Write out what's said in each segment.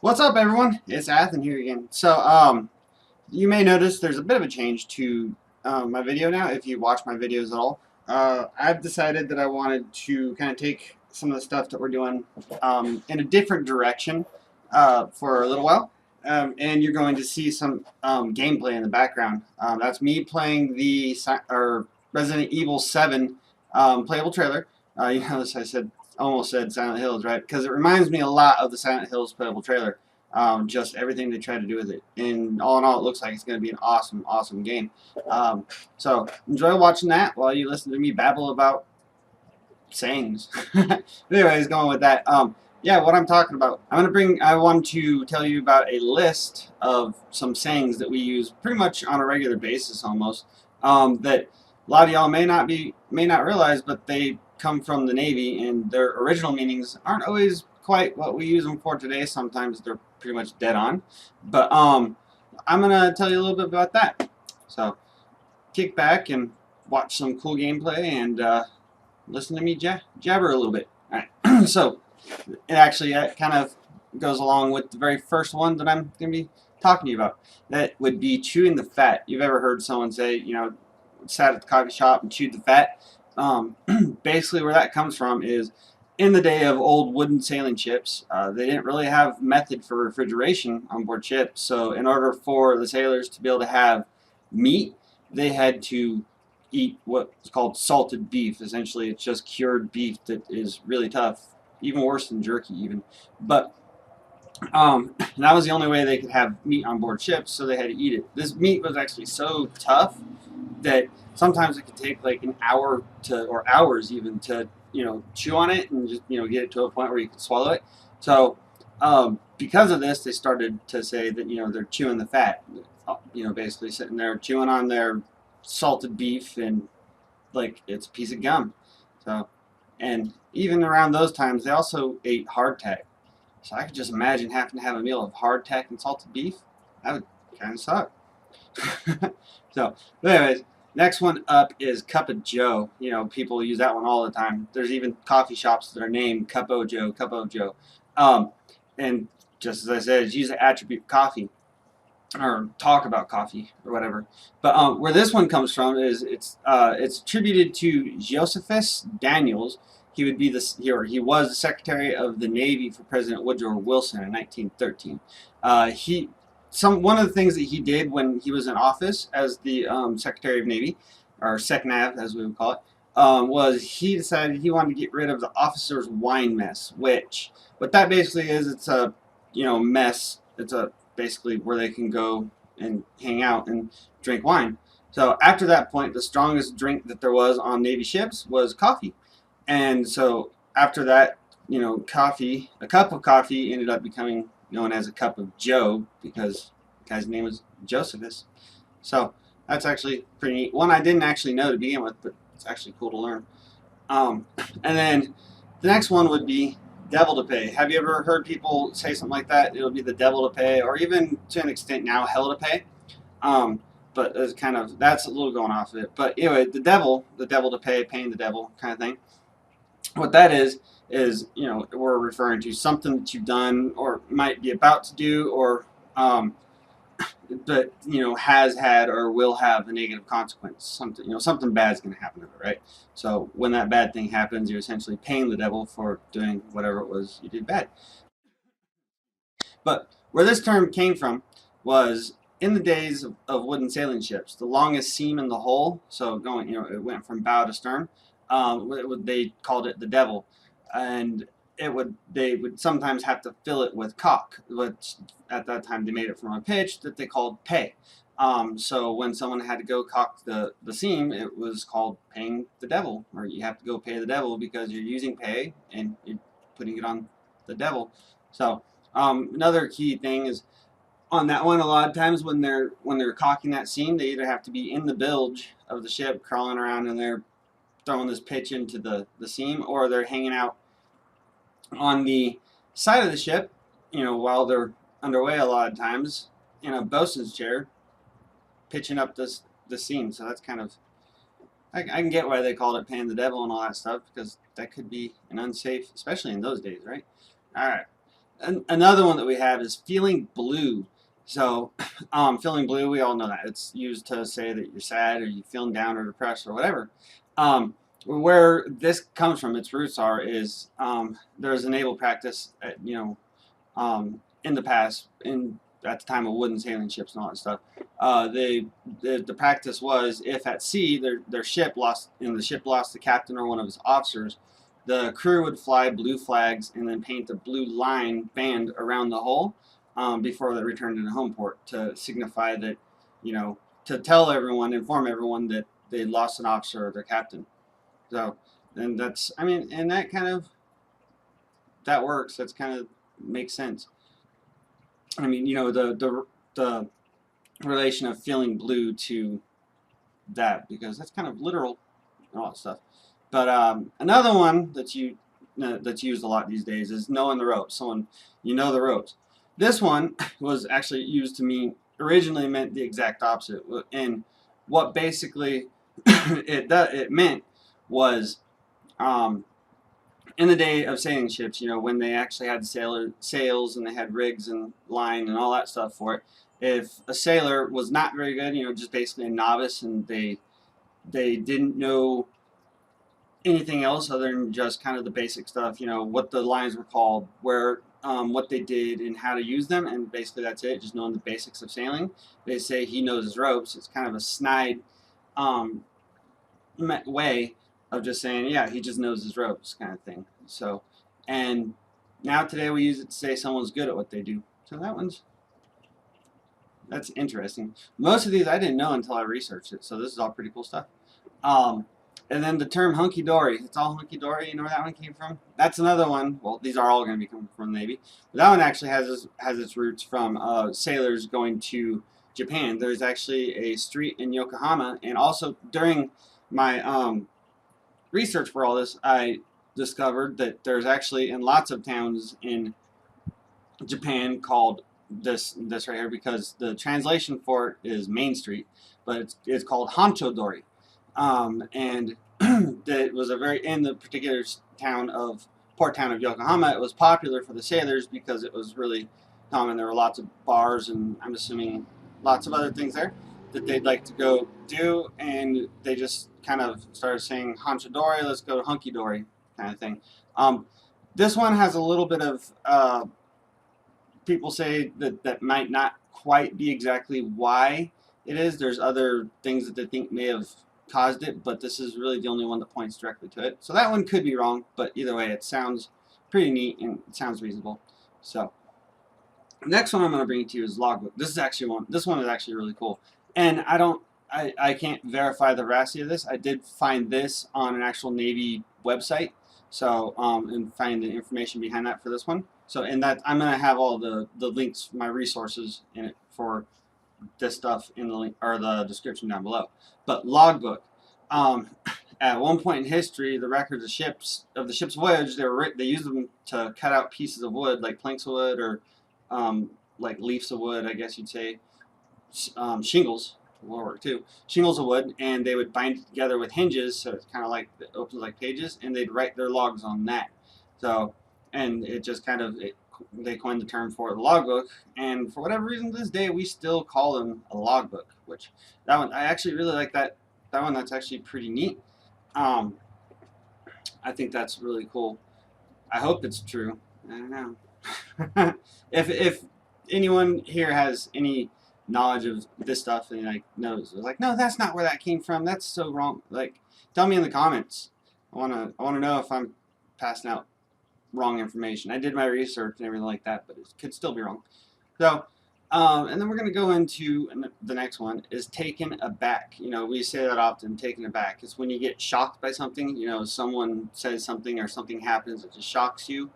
What's up, everyone? It's Athen here again. You may notice there's a bit of a change to my video now, if you watch my videos at all. I've decided that I wanted to kind of take some of the stuff that we're doing in a different direction for a little while. And you're going to see some gameplay in the background. That's me playing the Resident Evil 7 playable trailer. You notice I almost said Silent Hills, right? Because it reminds me a lot of the Silent Hills playable trailer. Just everything they tried to do with it. And all in all, it looks like it's going to be an awesome, awesome game. So enjoy watching that while you listen to me babble about sayings. Anyways, going with that. Yeah, what I'm talking about. I want to tell you about a list of some sayings that we use pretty much on a regular basis almost. That a lot of y'all may not realize, but they come from the Navy, and their original meanings aren't always quite what we use them for today. Sometimes they're pretty much dead on. But I'm gonna tell you a little bit about that. So kick back and watch some cool gameplay and listen to me jabber a little bit. All right. So it actually kind of goes along with the very first one that I'm gonna be talking to you about. That would be chewing the fat. You've ever heard someone say, sat at the coffee shop and chewed the fat? Basically where that comes from is in the day of old wooden sailing ships, they didn't really have method for refrigeration on board ships. So in order for the sailors to be able to have meat, they had to eat what's called salted beef. Essentially, it's just cured beef that is really tough, even worse than jerky even. But that was the only way they could have meat on board ships, so they had to eat it. This meat was actually so tough that sometimes it could take like an hour or hours even to chew on it and just get it to a point where you could swallow it. So because of this, they started to say that they're chewing the fat. Basically sitting there chewing on their salted beef and like it's a piece of gum. So, and even around those times, they also ate hardtack. So I could just imagine having to have a meal of hardtack and salted beef. That would kind of suck. So, but anyways, next one up is Cup of Joe. People use that one all the time. There's even coffee shops that are named Cup of Joe, Cup of Joe. And just as I said, it's used to attribute coffee or talk about coffee or whatever. But where this one comes from is it's attributed to Josephus Daniels. He was the Secretary of the Navy for President Woodrow Wilson in 1913. One of the things that he did when he was in office as the Secretary of Navy, or SecNav as we would call it, was he decided he wanted to get rid of the officers' wine mess. What that basically is, it's a mess. It's basically where they can go and hang out and drink wine. So after that point, the strongest drink that there was on Navy ships was coffee. And so after that, a cup of coffee ended up becoming known as a cup of Joe because the guy's name was Josephus. So that's actually pretty neat. One I didn't actually know to begin with, but it's actually cool to learn. And then the next one would be devil to pay. Have you ever heard people say something like that? It'll be the devil to pay, or even to an extent now hell to pay. But it's that's a little going off of it. But anyway, the devil to pay, paying the devil kind of thing. What that is we're referring to something that you've done or might be about to do, or but has had or will have a negative consequence. Something bad is going to happen to it, right? So when that bad thing happens, you're essentially paying the devil for doing whatever it was you did bad. But where this term came from was in the days of wooden sailing ships, the longest seam in the hull, so it went from bow to stern. They called it the devil, and they would sometimes have to fill it with caulk, which at that time they made it from a pitch that they called pay. So when someone had to go caulk the seam, it was called paying the devil, or you have to go pay the devil because you're using pay and you're putting it on the devil. So another key thing is on that one, a lot of times when they're caulking that seam, they either have to be in the bilge of the ship, crawling around in there, throwing this pitch into the seam, or they're hanging out on the side of the ship, while they're underway a lot of times in a bosun's chair, pitching up the seam. So that's kind of, I can get why they called it paying the devil and all that stuff, because that could be an unsafe, especially in those days, right? All right. another one that we have is feeling blue. So, feeling blue, we all know that. It's used to say that you're sad or you're feeling down or depressed or whatever. Where this comes from, its roots are, is there's a naval practice, in the past, at the time of wooden sailing ships and all that stuff. The practice was, if at sea their ship lost, and the ship lost the captain or one of his officers, the crew would fly blue flags and then paint a blue line band around the hull before they returned to the home port, to signify that, to tell everyone, inform everyone that they lost an officer or their captain. So, and that's, I mean, and that kind of, that works. That's kind of makes sense. I mean, the relation of feeling blue to that, because that's kind of literal and all that stuff. But another one that's used a lot these days is knowing the ropes. Someone, the ropes. This one was actually used to mean, originally meant the exact opposite. And what basically it meant was, in the day of sailing ships, when they actually had sails and they had rigs and line and all that stuff for it, if a sailor was not very good, just basically a novice, and they didn't know anything else other than just kind of the basic stuff, what the lines were called, where, what they did, and how to use them, and basically that's it, just knowing the basics of sailing. They say he knows his ropes. It's kind of a snide way of just saying, yeah, he just knows his ropes, kind of thing. So, and now today we use it to say someone's good at what they do. So that's interesting. Most of these I didn't know until I researched it, so this is all pretty cool stuff. And then the term hunky-dory. It's all hunky-dory. You know where that one came from? That's another one. Well, these are all going to be coming from the Navy. But that one actually has its roots from sailors going to Japan. There's actually a street in Yokohama, and also during my research for all this, I discovered that there's actually in lots of towns in Japan called this right here, because the translation for it is Main Street, but it's called Hancho-dori. And it was in the particular port town of Yokohama, it was popular for the sailors because it was really common. There were lots of bars, and I'm assuming lots of other things there that they'd like to go do, and they just kind of started saying Hancho-dori, let's go to hunky-dory, kind of thing. This one has a little bit of people say that might not quite be exactly why it is. There's other things that they think may have caused it, but this is really the only one that points directly to it. So that one could be wrong, but either way, it sounds pretty neat and it sounds reasonable. So the next one I'm going to bring to you is logbook. This one is actually really cool, and I can't verify the veracity of this. I did find this on an actual Navy website, so and find the information behind that for this one. So in that, I'm going to have all the links, my resources in it for this stuff in the link or the description down below. But logbook. At one point in history, the records of the ship's voyage, they used them to cut out pieces of wood, like planks of wood or like leaves of wood, I guess you'd say, shingles. World War II, shingles of wood, and they would bind it together with hinges, so it's kind of like it opens like pages, and they'd write their logs on that. So, and it just kind of they coined the term for the logbook, and for whatever reason, to this day we still call them a logbook. Which that one I actually really like that one. That's actually pretty neat. I think that's really cool. I hope it's true. I don't know. If anyone here has any knowledge of this stuff and like knows, like, no, that's not where that came from, that's so wrong, like, tell me in the comments. I want to know if I'm passing out wrong information. I did my research and everything like that, but it could still be wrong. So and then we're going to go into the next one, is taken aback. We say that often, taken aback. It's when you get shocked by something. Someone says something or something happens that just shocks you,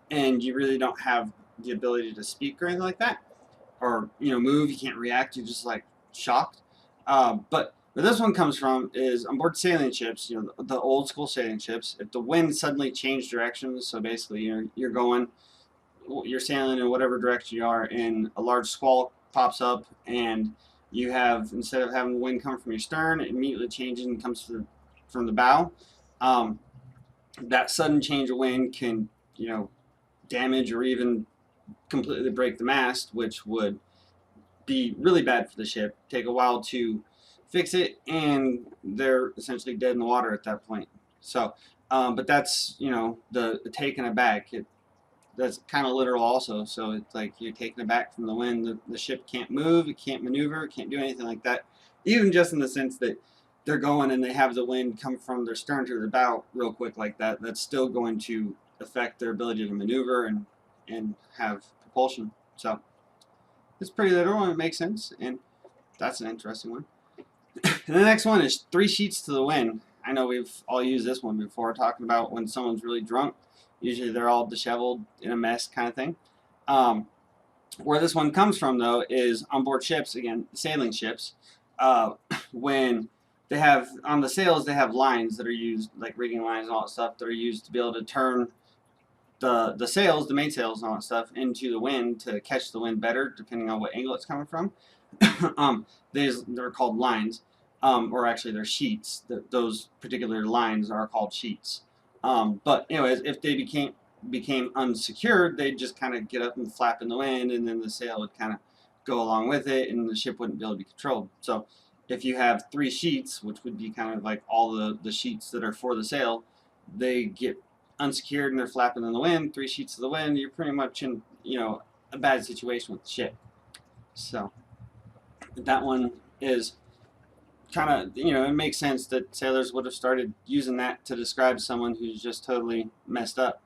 and you really don't have the ability to speak or anything like that, or move. You can't react. You're just like shocked. But where this one comes from is on board sailing ships. The old school sailing ships. If the wind suddenly changed directions, so basically you're sailing in whatever direction you are, and a large squall pops up, and you have, instead of having the wind come from your stern, it immediately changes and comes from the bow. That sudden change of wind can damage or even completely break the mast, which would be really bad for the ship, take a while to fix it, and they're essentially dead in the water at that point. So, but that's, the taking aback. That's kind of literal also. So it's like you're taken aback from the wind. The ship can't move, it can't maneuver, it can't do anything like that. Even just in the sense that they're going and they have the wind come from their stern to their bow real quick like that, that's still going to affect their ability to maneuver and have propulsion. So it's pretty literal and it makes sense, and that's an interesting one. And the next one is 3 sheets to the wind. I know we've all used this one before, talking about when someone's really drunk. Usually they're all disheveled in a mess kind of thing. Where this one comes from, though, is on board ships, again, sailing ships, when they have, on the sails, they have lines that are used, like rigging lines and all that stuff, that are used to be able to turn the sails, the main sails and all that stuff, into the wind to catch the wind better, depending on what angle it's coming from. They're called lines, or actually they're sheets. Those particular lines are called sheets. But anyways, if they became unsecured, they'd just kind of get up and flap in the wind, and then the sail would kind of go along with it, and the ship wouldn't be able to be controlled. So if you have 3 sheets, which would be kind of like all the sheets that are for the sail, they get unsecured and they're flapping in the wind, 3 sheets of the wind, you're pretty much in, a bad situation with the ship. So that one is kind of, it makes sense that sailors would have started using that to describe someone who's just totally messed up.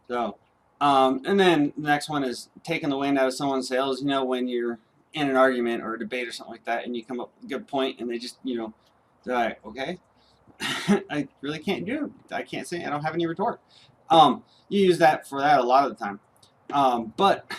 So, and then the next one is taking the wind out of someone's sails. When you're in an argument or a debate or something like that, and you come up with a good point, and they just, they're like, okay, I really can't do it. I can't say, I don't have any retort. You use that for that a lot of the time. But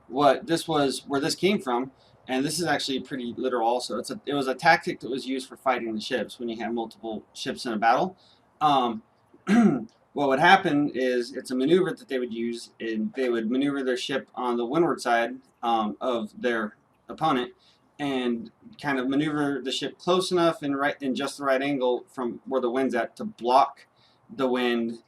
where this came from, and this is actually pretty literal also. It was a tactic that was used for fighting the ships when you had multiple ships in a battle. What would happen is it's a maneuver that they would use, and they would maneuver their ship on the windward side of their opponent, and kind of maneuver the ship close enough and in just the right angle from where the wind's at to block the wind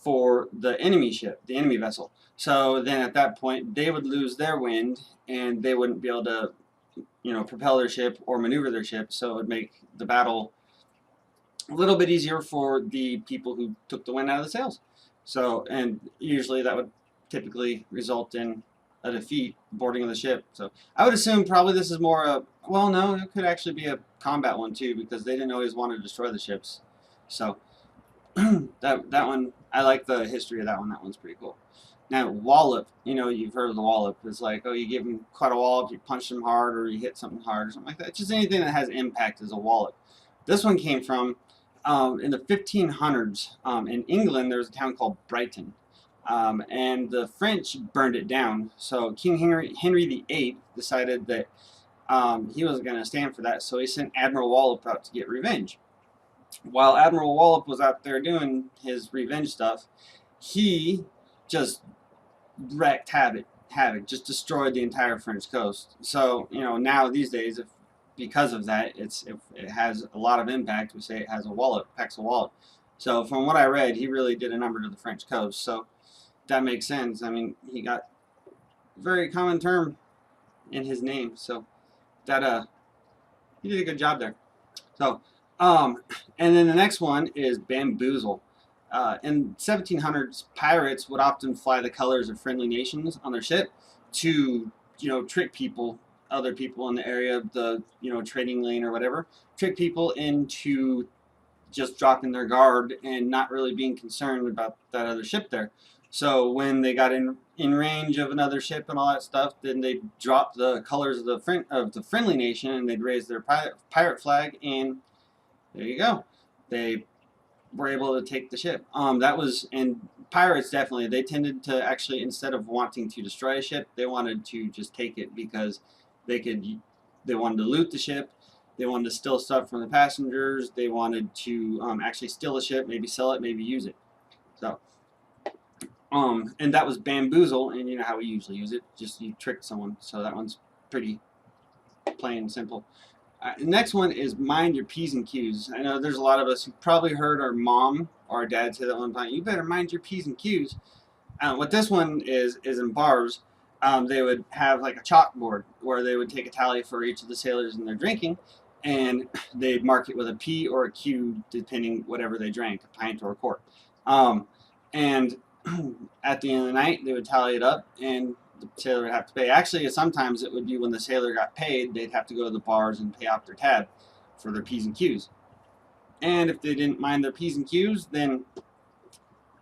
for the enemy ship, the enemy vessel. So then at that point, they would lose their wind, and they wouldn't be able to, propel their ship or maneuver their ship. So it would make the battle a little bit easier for the people who took the wind out of the sails. So, and usually that would typically result in a defeat, boarding of the ship. So I would assume probably this is more well, no, it could actually be a combat one too, because they didn't always want to destroy the ships. So that one, I like the history of that one. That one's pretty cool. Now, wallop, you've heard of the wallop. It's like, oh, you give them quite a wallop, you punch them hard, or you hit something hard, or something like that. Just anything that has impact is a wallop. This one came from in the 1500s. In England, there was a town called Brighton, and the French burned it down. So King Henry VIII decided that he wasn't going to stand for that, so he sent Admiral Wallop out to get revenge. While Admiral Wallop was out there doing his revenge stuff, he just wreaked havoc, just destroyed the entire French coast. So, now these days, because of that, it has a lot of impact. We say it has a wallop, packs a wallop. So from what I read, he really did a number to the French coast. So that makes sense. I mean, he got a very common term in his name. So that he did a good job there. So and then the next one is bamboozle. In 1700s, pirates would often fly the colors of friendly nations on their ship to, trick people, other people in the area of the, trading lane or whatever, trick people into just dropping their guard and not really being concerned about that other ship there. So when they got in range of another ship and all that stuff, then they'd drop the colors of the friendly nation, and they'd raise their pirate flag, and there you go. They were able to take the ship. And pirates definitely, they tended to actually, instead of wanting to destroy a ship, they wanted to just take it because they wanted to loot the ship, they wanted to steal stuff from the passengers, they wanted to actually steal the ship, maybe sell it, maybe use it. So, and that was bamboozle, and you know how we usually use it, just you trick someone. So that one's pretty plain and simple. The next one is mind your P's and Q's. I know there's a lot of us who probably heard our mom or our dad say that one time, you better mind your P's and Q's. What this one is in bars. They would have like a chalkboard where they would take a tally for each of the sailors and their drinking, and they'd mark it with a P or a Q depending whatever they drank, a pint or a quart. And at the end of the night, they would tally it up, and the sailor would have to pay. Actually, sometimes it would be when the sailor got paid, they'd have to go to the bars and pay off their tab for their P's and Q's. And if they didn't mind their P's and Q's, then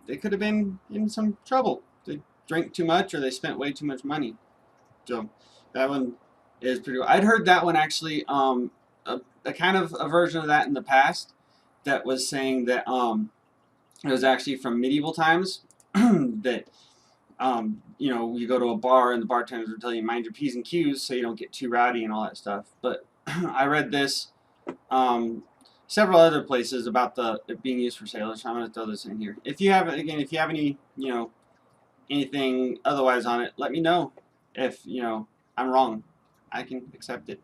they could have been in some trouble. They drank too much or they spent way too much money. So that one is pretty cool. I'd heard that one actually, a kind of a version of that in the past that was saying that it was actually from medieval times that you know, you go to a bar and the bartenders will tell you mind your P's and Q's so you don't get too rowdy and all that stuff. But I read this several other places about it being used for sailors. So I'm going to throw this in here. If you have any, you know, anything otherwise on it, let me know. If, you know, I'm wrong, I can accept it.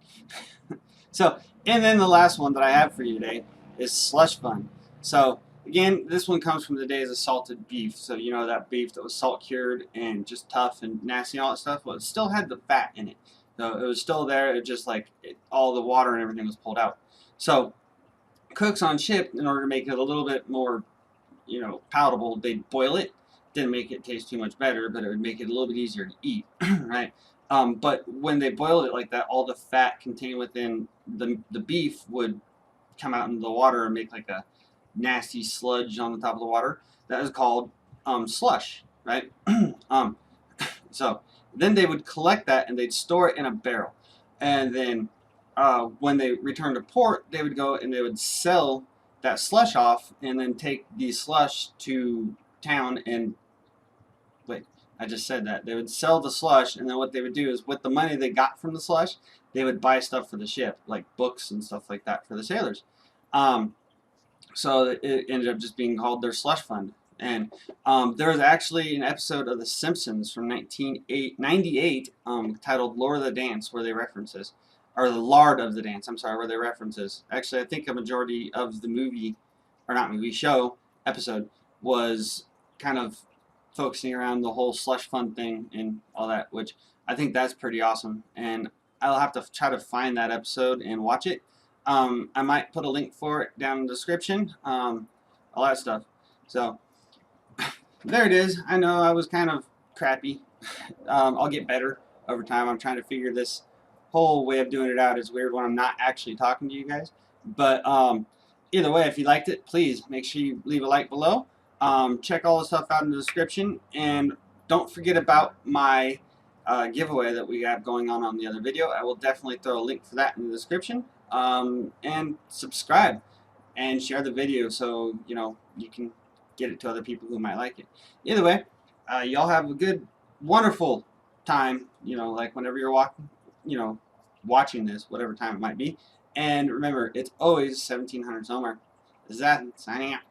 So, and then the last one that I have for you today is slush fund. So again, this one comes from the days of salted beef. So you know that beef that was salt cured and just tough and nasty and all that stuff. Well, it still had the fat in it. So it was still there. It just like all the water and everything was pulled out. So cooks on ship, in order to make it a little bit more, you know, palatable, they'd boil it. Didn't make it taste too much better, but it would make it a little bit easier to eat, right? But when they boiled it like that, all the fat contained within the beef would come out into the water and make like a nasty sludge on the top of the water. That is called slush, right? So then they would collect that and they'd store it in a barrel, and then when they returned to port, they would go and they would sell that slush off, and then take the slush to town and wait. I just said that they would sell the slush, and then what they would do is with the money they got from the slush, they would buy stuff for the ship, like books and stuff like that for the sailors. So it ended up just being called their slush fund. And there was actually an episode of The Simpsons from 1998 titled "Lord of the Dance" where they reference this, or "The Lard of the Dance." I'm sorry, where they reference this. Actually, I think a majority of the movie, or not movie, show episode was kind of focusing around the whole slush fund thing and all that, which I think that's pretty awesome. And I'll have to try to find that episode and watch it. I might put a link for it down in the description, all that stuff. So there it is. I know I was kind of crappy. I'll get better over time. I'm trying to figure this whole way of doing it out. Is weird when I'm not actually talking to you guys. But either way, if you liked it, please make sure you leave a like below. Check all the stuff out in the description, and don't forget about my giveaway that we have going on the other video. I will definitely throw a link for that in the description. And subscribe and share the video so you know you can get it to other people who might like it. Either way, y'all have a good, wonderful time. You know, like whenever you're walking, you know, watching this, whatever time it might be. And remember, it's always 1700 somewhere. This is Ethan signing out.